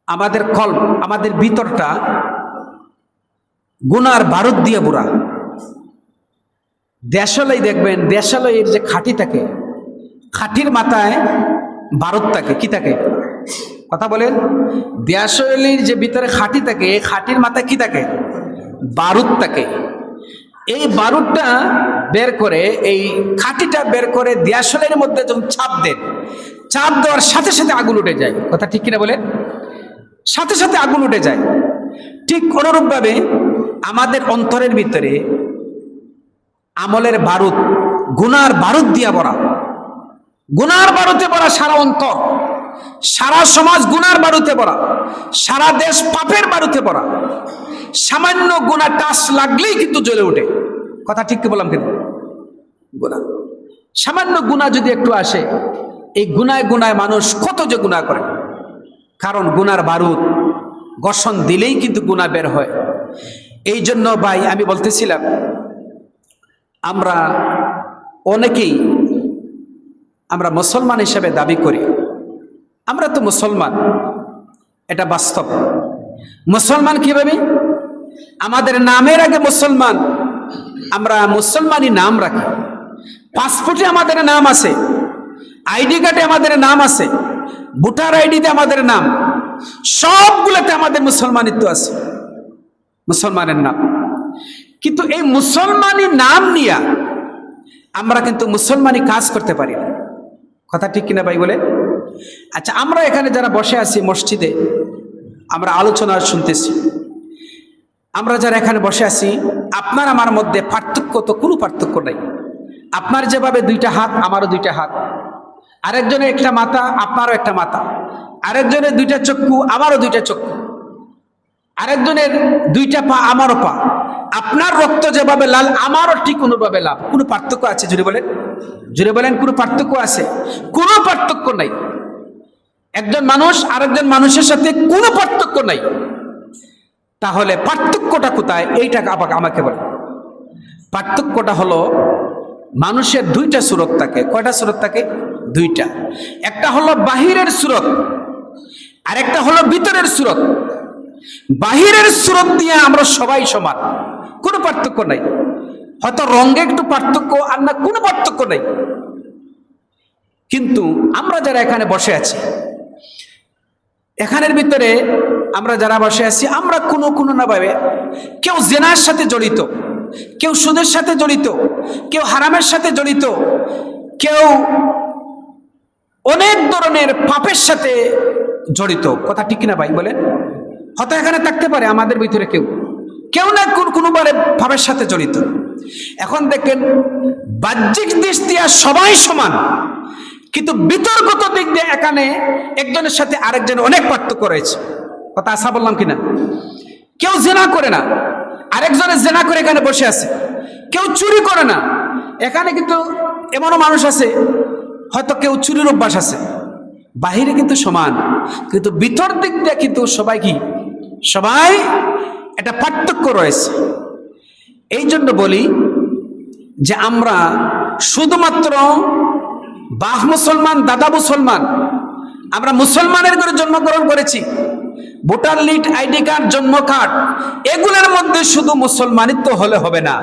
আমাদের কলব, আমাদের ভিতরটা গুনার বারুদ দিয়ে বুড়া। দেশালয় দেখবেন, দেশালয়ের যে খাঁটি থাকে, খাঁটির মাথায় বারুদ থাকে। কি থাকে? কথা বলেন। দেশালয়ের যে ভিতরে খাঁটি থাকে, খাঁটির মাথায় কি থাকে? বারুদ থাকে। এই বারুদটা বের করে, এই খাঁটিটা বের করে দেশালয়ের মধ্যে যখন চাপ দেন, চাপ দেওয়ার সাথে সাথে আগুন উঠে যায়। কথা ঠিক কিনা বলেন? সাথে সাথে আগুন উঠে যায়। ঠিক অনুরূপভাবে আমাদের অন্তরের ভিতরে আমলের বারুদ, গুনার বারুদ দিয়া ভরা, গুনার বারুদে ভরা সারা অন্তর, সারা সমাজ গুনার বারুদে ভরা, সারা দেশ পাপের বারুদে ভরা। সামান্য গুনাহ টাচ লাগলেই কিন্তু জ্বলে ওঠে। কথা ঠিক কি বললাম? কিন্তু গুনাহ, সামান্য গুনাহ যদি একটু আসে, এই গুনায় গুনায় মানুষ কত যে গুনাহ করে। কারণ গুনার বারুদ ঘর্ষণ দিলেই কিন্তু গুনাহ বের হয়। এই জন্য ভাই আমি বলতেছিলাম, আমরা অনেকেই আমরা মুসলমান হিসেবে দাবি করি, আমরা তো মুসলমান, এটা বাস্তব। মুসলমান কিভাবে? আমাদের নামের আগে মুসলমান, আমরা মুসলমানই নাম রাখি। পাসপোর্টে আমাদের নাম আছে, আইডি কার্ডে আমাদের নাম আছে, ভোটার আইডিতে আমাদের নাম, সবগুলোতে আমাদের মুসলমানিত্ব আছে, মুসলমানের নাম। কিন্তু এই মুসলমানি নাম নিয়ে আমরা কিন্তু মুসলমানি কাজ করতে পারি না। কথা ঠিক কিনা ভাই বলে? আচ্ছা, আমরা এখানে যারা বসে আছি মসজিদে, আমরা আলোচনা শুনতেছি, আমরা যারা এখানে বসে আছি, আপনার আমার মধ্যে পার্থক্য তো কোনো পার্থক্য নাই। আপনার যেভাবে দুইটা হাত, আমারও দুইটা হাত, আরেকজনের একটা মাথা, আপনারও একটা মাথা, আরেকজনের দুইটা চক্ষু, আমারও দুইটা চক্ষু, আরেকজনের দুইটা পা, আমারও পা। আপনার রক্ত যেভাবে লাল, আমারও ঠিক অনুভাবে লাল। কোনো পার্থক্য আছে? জুড়ে বলেন, জুড়ে বলেন, কোনো পার্থক্য আছে? কোনো পার্থক্য নাই। একজন মানুষ আরেকজন মানুষের সাথে কোনো পার্থক্য নাই। তাহলে পার্থক্যটা কোথায়? এইটা আমাকে বলেন। পার্থক্যটা হলো মানুষের দুইটা সুরত থাকে। কয়টা সুরত থাকে? দুইটা। একটা হলো বাহিরের সুরত, আর একটা হলো ভিতরের সুরত। বাহিরের সুরত দিয়ে আমরা সবাই সমান, কোনো পার্থক্য নাই। হয়তো রঙে একটু পার্থক্য, আর না কোনো পার্থক্য নাই। কিন্তু আমরা যারা এখানে বসে আছি, এখানের ভিতরে আমরা যারা বসে আছি, আমরা কোনো না ভাবে, কেউ জেনার সাথে জড়িত, কেউ সুদের সাথে জড়িত, কেউ হারামের সাথে জড়িত, কেউ অনেক ধরনের পাপের সাথে জড়িত। কথা ঠিক কিনা ভাই বলেন? হয়তো এখানে থাকতে পারে আমাদের ভিতরে কেউ কেউ না কোনোবারে পাপের সাথে জড়িত। এখন দেখেন, বাহ্যিক দিক দিয়ে সবাই সমান, কিন্তু বিতর্কত দিক দিয়ে এখানে একজনের সাথে আরেকজন অনেক পার্থক্য রয়েছে। কথা আশা বললাম কিনা? কেউ জেনা করে না, আরেকজনের জেনা করে এখানে বসে আছে। কেউ চুরি করে না, এখানে কিন্তু এমনও মানুষ আছে হয়তো কেউ চুরির অভ্যাস আছে। বাহিরে কিন্তু সমান, কিন্তু ভিতর দিক দিয়ে কিন্তু সবাই কি? সবাই একটা পার্থক্য রয়েছে। এই জন্য বলি যে আমরা শুধুমাত্র বাপ মুসলমান, দাদা মুসলমান, আমরা মুসলমানের ঘরে জন্মগ্রহণ করেছি, ভোটার লিস্ট, আইডি কার্ড, জন্ম কার্ড, এগুলোর মধ্যে শুধু মুসলমানিত্ব হলে হবে না।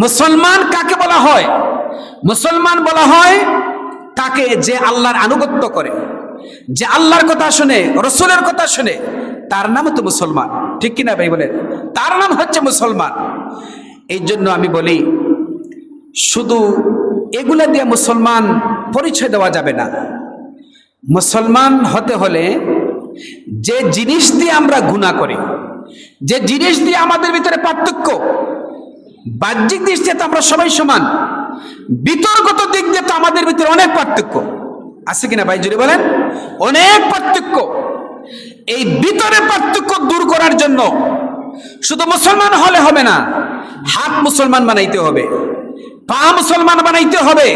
মুসলমান কাকে বলা হয়? মুসলমান বলা হয় তাকে যে আল্লাহর আনুগত্য করে, যে আল্লাহর কথা শুনে, রসুলের কথা শুনে, তার নাম তো মুসলমান। ঠিক কিনা ভাই বলেন? তার নাম হচ্ছে মুসলমান। এই জন্য আমি বলি, শুধু এগুলা দিয়ে মুসলমান পরিচয় দেওয়া যাবে না। মুসলমান হতে হলে যে জিনিস দিয়ে আমরা গুনাহ করি, যে জিনিস দিয়ে আমাদের ভিতরে পার্থক্য, বাহ্যিক দিক দিয়ে তো আমরা সবাই সমান, বিতর্কত দিক দিয়ে তো আমাদের ভিতরে অনেক পার্থক্য আছে কিনা ভাই? জুড়ে বলেন, অনেক পার্থক্য। এই ভিতরে পার্থক্য দূর করার জন্য শুধু মুসলমান হলে হবে না, হাত মুসলমান বানাইতে হবে, পা মুসলমান বানাইতে হবে,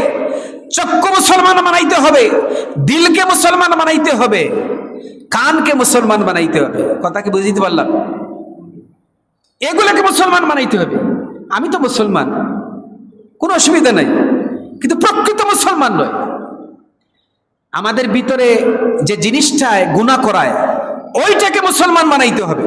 চক্ষু মুসলমান বানাইতে হবে, দিলকে মুসলমান বানাইতে হবে, কানকে মুসলমান বানাইতে হবে। কথা কি বুঝতে পারলাম? এগুলোকে মুসলমান বানাইতে হবে। আমি তো মুসলমান, কোনো অসুবিধা নাই, কিন্তু প্রকৃত মুসলমান নয়। আমাদের ভিতরে যে জিনিসটায় গুনাহ করায়, ওইটাকে মুসলমান বানাইতে হবে।